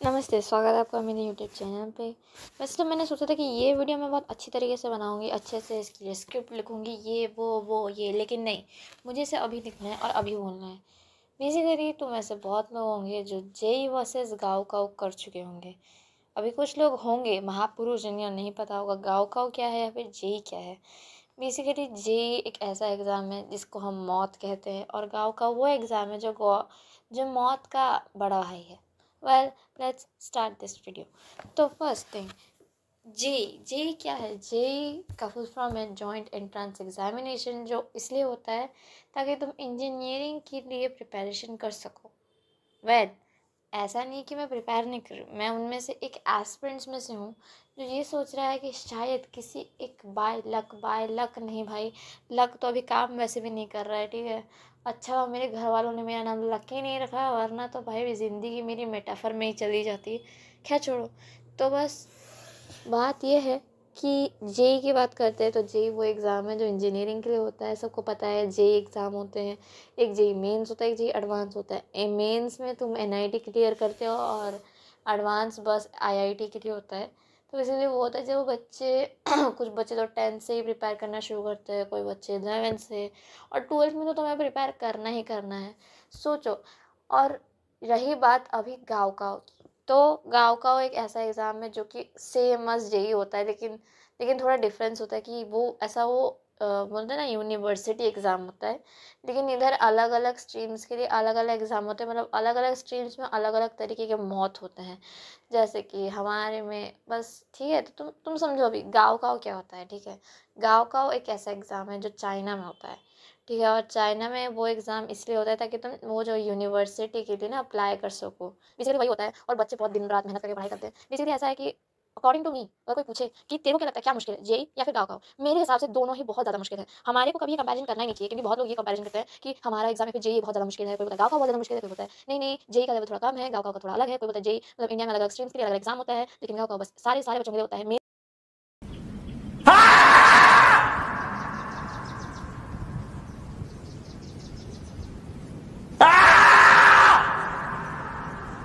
नमस्ते, स्वागत है आपका मेरे यूट्यूब चैनल पे। वैसे तो मैंने सोचा था कि ये वीडियो मैं बहुत अच्छी तरीके से बनाऊंगी, अच्छे से इसकी स्क्रिप्ट लिखूंगी, ये वो ये, लेकिन नहीं, मुझे इसे अभी लिखना है और अभी बोलना है। बेसिकली तो वैसे बहुत लोग होंगे जो जेई वर्सेस गाँव काऊ कर चुके होंगे। अभी कुछ लोग होंगे महापुरुष जिन्हें नहीं पता होगा गाँव काऊ क्या है या फिर जेई क्या है। बेसिकली जेई एक ऐसा एग्ज़ाम है जिसको हम मौत कहते हैं, और गाँव काऊ वो एग्ज़ाम है जो मौत का बड़ा भाई है। Well, let's start this video. तो फर्स्ट थिंग, जेई क्या है? जेई का फुल फॉर्म है जॉइंट एंट्रेंस एग्जामिनेशन, जो इसलिए होता है ताकि तुम इंजीनियरिंग के लिए प्रिपरेशन कर सको। वेल, ऐसा नहीं कि मैं प्रिपेयर नहीं कर रही हूँ, मैं उनमें से एक एस्पिरेंट्स में से हूँ जो ये सोच रहा है कि शायद किसी एक बाय लक नहीं भाई, लक तो अभी काम वैसे भी नहीं कर रहा है, ठीक है। अच्छा मेरे घर वालों ने मेरा नाम लकी नहीं रखा, वरना तो भाई ज़िंदगी मेरी मेटाफर में ही चली जाती। खैर छोड़ो। तो बस बात यह है कि जेई की बात करते हैं तो जेई वो एग्ज़ाम है जो इंजीनियरिंग के लिए होता है। सबको पता है जेई एग्ज़ाम होते हैं, एक जेई मेंस होता है, एक जेई एडवांस होता है। मेंस में तुम एनआईटी क्लियर करते हो और एडवांस बस आईआईटी के लिए होता है। तो इसीलिए वो होता है जब वो बच्चे कुछ बच्चे तो 10th से ही प्रिपेयर करना शुरू करते हैं, कोई बच्चे 11th से, और 12th में तो तुम्हें प्रिपेयर करना ही करना है, सोचो। और रही बात अभी गाँव का, तो गाँव का वो एक ऐसा एग्ज़ाम है जो कि सेम अस जेई होता है, लेकिन थोड़ा डिफरेंस होता है कि वो बोलते हैं ना यूनिवर्सिटी एग्ज़ाम होता है। लेकिन इधर अलग अलग स्ट्रीम्स के लिए अलग अलग एग्ज़ाम होते हैं, मतलब अलग अलग स्ट्रीम्स में अलग अलग तरीके के मौत होते हैं। जैसे कि हमारे में बस, ठीक है, तो तुम समझो अभी गाँव का क्या होता है, ठीक है। गाँव का एक ऐसा एग्ज़ाम है जो चाइना में होता है, ठीक है। और चाइना में वो एग्ज़ाम इसलिए होता है ताकि तुम वो जो यूनिवर्सिटी के लिए ना अप्लाई कर सको। बेसिकली वही होता है, और बच्चे बहुत दिन रात मेहनत करके पढ़ाई करते हैं। बेसिकली ऐसा है कि अकॉर्डिंग टू मी, अगर कोई पूछे कि तेरे को क्या लगता है क्या मुश्किल है, जेई या फिर गाँव का, मेरे हिसाब से दोनों ही बहुत ज़्यादा मुश्किल है। हमारे को कभी कंपैरिजन करना ही नहीं चाहिए, क्योंकि बहुत लोग ये कंपैरिजन करते हैं कि हमारा एग्जाम है फिर जेई बहुत ज़्यादा मुश्किल है, कोई बोलता है गाँव का बहुत ज़्यादा मुश्किल है, कोई बोलता है नहीं नहीं जेई का लेवल थोड़ा कम है, गाँव का थोड़ा अलग है, कोई बोलता है जेई मतलब इंडिया में अलग अलग स्ट्रीम्स के लिए अलग एग्जाम होता है, लेकिन गाँव का बस सारे सारे बच्चों के लिए होता है।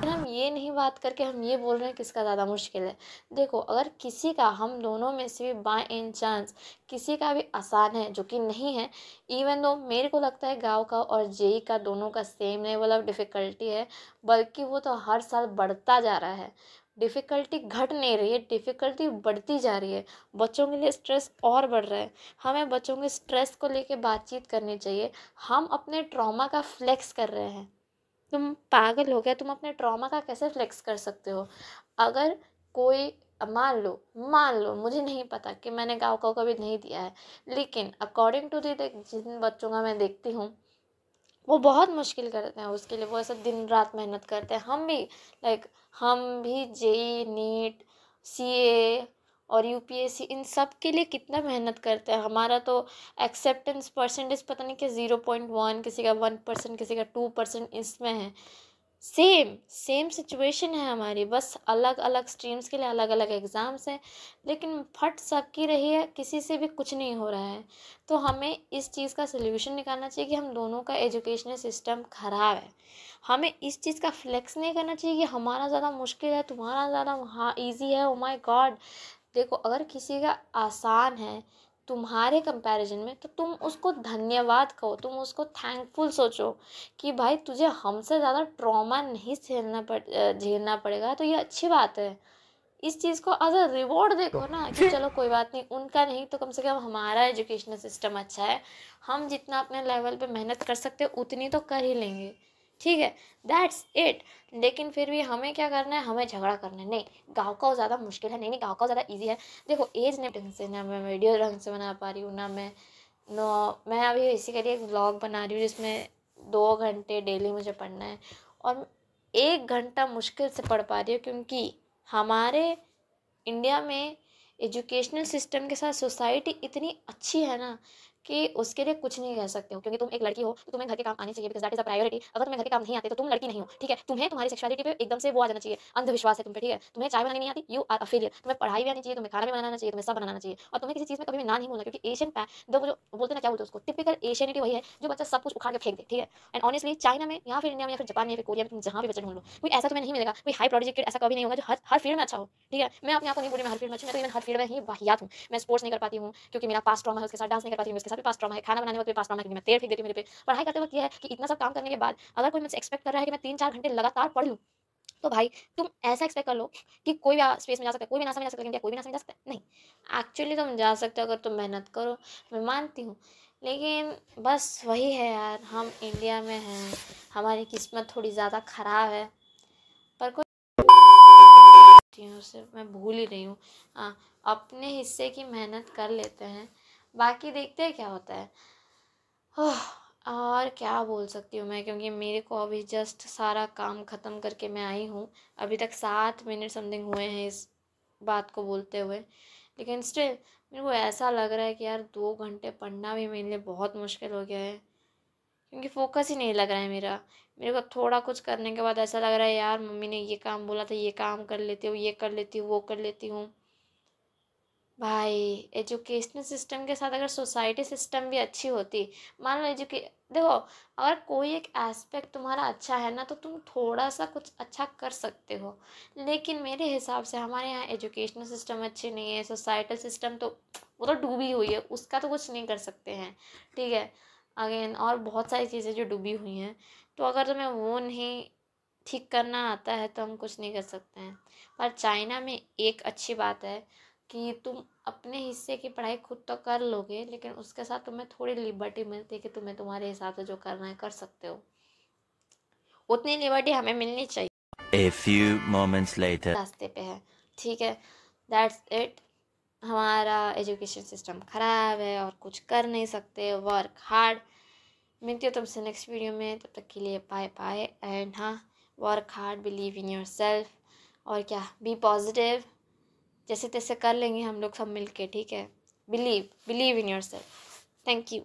हम ये नहीं बात करके हम ये बोल रहे हैं किसका ज़्यादा मुश्किल है। देखो, अगर किसी का, हम दोनों में से भी बाय एन चांस किसी का भी आसान है, जो कि नहीं है, इवन दो मेरे को लगता है गाँव का और जेई का दोनों का सेम लेवल ऑफ डिफ़िकल्टी है, बल्कि वो तो हर साल बढ़ता जा रहा है। डिफ़िकल्टी घट नहीं रही है, डिफ़िकल्टी बढ़ती जा रही है। बच्चों के लिए स्ट्रेस और बढ़ रहा है। हमें बच्चों के स्ट्रेस को लेके बातचीत करनी चाहिए। हम अपने ट्रॉमा का फ्लेक्स कर रहे हैं। तुम पागल हो गया? तुम अपने ट्रॉमा का कैसे फ्लेक्स कर सकते हो? अगर कोई, मान लो मुझे नहीं पता कि मैंने गाँव का कभी नहीं दिया है, लेकिन अकॉर्डिंग टू दी जिन बच्चों का मैं देखती हूँ, वो बहुत मुश्किल करते हैं उसके लिए, वो ऐसा दिन रात मेहनत करते हैं। हम भी, लाइक, हम भी जेई, नीट, सीए और यूपीएससी, इन सब के लिए कितना मेहनत करते हैं। हमारा तो एक्सेप्टेंस परसेंटेज पता नहीं क्या 0.1, किसी का 1%, किसी का 2% इसमें है। सेम सेम सिचुएशन है हमारी, बस अलग अलग स्ट्रीम्स के लिए अलग अलग एग्ज़ाम्स हैं, लेकिन फट सबकी रही है, किसी से भी कुछ नहीं हो रहा है। तो हमें इस चीज़ का सल्यूशन निकालना चाहिए कि हम दोनों का एजुकेशनल सिस्टम ख़राब है। हमें इस चीज़ का फ्लेक्स नहीं करना चाहिए कि हमारा ज़्यादा मुश्किल है, तुम्हारा ज़्यादा हाँ ईजी है। Oh my God! देखो, अगर किसी का आसान है तुम्हारे कंपैरिजन में, तो तुम उसको धन्यवाद कहो, तुम उसको थैंकफुल सोचो कि भाई तुझे हमसे ज़्यादा ट्रॉमा नहीं झेलना पड़ेगा, तो ये अच्छी बात है। इस चीज़ को एज अ रिवॉर्ड देखो ना कि चलो कोई बात नहीं, उनका नहीं तो कम से कम हमारा एजुकेशनल सिस्टम अच्छा है, हम जितना अपने लेवल पे मेहनत कर सकते हैं उतनी तो कर ही लेंगे, ठीक है, दैट्स इट। लेकिन फिर भी हमें क्या करना है, हमें झगड़ा करना है, नहीं गाँव का ज़्यादा मुश्किल है, नहीं नहीं गाँव का ज़्यादा ईजी है। देखो, एज नहीं ढंग से, ना मैं वीडियो ढंग से बना पा रही हूँ, ना मैं अभी इसी के लिए एक व्लॉग बना रही हूँ जिसमें 2 घंटे डेली मुझे पढ़ना है, और 1 घंटा मुश्किल से पढ़ पा रही हूँ, क्योंकि हमारे इंडिया में एजुकेशनल सिस्टम के साथ सोसाइटी इतनी अच्छी है ना कि उसके लिए कुछ नहीं कह सकते हो, क्योंकि तुम एक लड़की हो तो तुम्हें घर के काम आने चाहिए, because that is a priority. अगर तुम्हें घर के काम नहीं आते तो तुम लड़की नहीं हो, ठीक है। तुम्हें तुम्हारी सेक्सुअलिटी पे एकदम से वो आ जाना चाहिए, अंधविश्वास है तुम पे, ठीक है। तुम्हें चाय बनानी नहीं आती, यू आर अ फेलियर। तुम्हें पढ़ाई भी आनी चाहिए, तुम्हें खाना भी बनाना चाहिए, तुम्हें सब बनाना चाहिए, और तुम्हें किसी चीज़ में कभी भी ना नहीं बोलना, क्योंकि एशियन जो वो जो बोलते हैं ना, क्या बोलते हैं उसको, टिपिकल एशियनिटी वही है जो बच्चा सब कुछ उखाड़ के फेंक दे, ठीक है। एंड ऑनेस्टली चाइना में या फिर इंडिया में या फिर जापान में या फिर कोरिया में तुम जहाँ भी बच्चा ढूंढ लो, कोई ऐसा तुम्हें नहीं मिलेगा, कोई हाई प्रोडिजी किड ऐसा कभी नहीं होगा जो हर फील्ड में अच्छा हो, ठीक है। मैं अपने आप को नहीं बोल रही मैं हर फील्ड में अच्छी, मैं तो इवन हर फील्ड में ही वाहियात हूँ। मैं स्पोर्ट्स नहीं कर पाती हूँ क्योंकि मेरा पास ट्रॉमा है, उसके साथ डांस नहीं कर पाती हूँ, उसके साथ भी पास ट्रॉमा है, खाना बनाने वक्त भी पास ट्रॉमा है क्योंकि मैं तेल फेंक देती हूँ मेरे पे। पढ़ाई करते वक्त ये है कि इतना सब काम करने के बाद अगर कोई मुझसे एक्सपेक्ट कर रहा है कि मैं 3-4 घंटे लगातार पढ़ लूँ, तो भाई तुम ऐसा एक्सपेक्ट कर लो कि कोई भी स्पेस में जा सकता है, कोई भी नासा में जा सकता है, लेकिन क्या कोई भी नासा में जा सकता है? नहीं। एक्चुअली तुम जा सकते हो अगर तुम मेहनत करो, मैं मानती हूँ। लेकिन बस वही है यार, हम इंडिया में हैं, हमारी किस्मत थोड़ी ज़्यादा ख़राब है, पर कोई सिर्फ मैं भूल ही रही हूँ। हाँ, अपने हिस्से की मेहनत कर लेते हैं, बाकी देखते हैं क्या होता है। और क्या बोल सकती हूँ मैं, क्योंकि मेरे को अभी जस्ट सारा काम ख़त्म करके मैं आई हूँ। अभी तक 7 मिनट समथिंग हुए हैं इस बात को बोलते हुए, लेकिन स्टिल मेरे को ऐसा लग रहा है कि यार 2 घंटे पढ़ना भी मेरे लिए बहुत मुश्किल हो गया है, क्योंकि फोकस ही नहीं लग रहा है मेरा। मेरे को थोड़ा कुछ करने के बाद ऐसा लग रहा है यार मम्मी ने ये काम बोला था, ये काम कर लेती हूँ, ये कर लेती हूँ, वो कर लेती हूँ। भाई एजुकेशनल सिस्टम के साथ अगर सोसाइटी सिस्टम भी अच्छी होती, मान लो देखो, अगर कोई एक एस्पेक्ट तुम्हारा अच्छा है ना, तो तुम थोड़ा सा कुछ अच्छा कर सकते हो। लेकिन मेरे हिसाब से हमारे यहाँ एजुकेशनल सिस्टम अच्छी नहीं है, सोसाइटल सिस्टम तो वो तो डूबी हुई है, उसका तो कुछ नहीं कर सकते हैं, ठीक है। अगेन और बहुत सारी चीज़ें जो डूबी हुई हैं, तो अगर तुम्हें वो नहीं ठीक करना आता है तो हम कुछ नहीं कर सकते हैं। पर चाइना में एक अच्छी बात है कि तुम अपने हिस्से की पढ़ाई खुद तो कर लोगे, लेकिन उसके साथ तुम्हें थोड़ी लिबर्टी मिलती है कि तुम्हें तुम्हारे हिसाब से जो करना है कर सकते हो। उतनी लिबर्टी हमें मिलनी चाहिए। A few moments later. रास्ते पे है, ठीक है। That's it. हमारा एजुकेशन सिस्टम ख़राब है और कुछ कर नहीं सकते, वर्क हार्ड। मिलती हूँ तुमसे नेक्स्ट वीडियो में, तब तक के लिए बाय बाय। एंड हाँ, work hard, believe in your self, और क्या, बी पॉजिटिव। जैसे तैसे कर लेंगे हम लोग सब मिल के, ठीक है। Believe in your self. Thank you.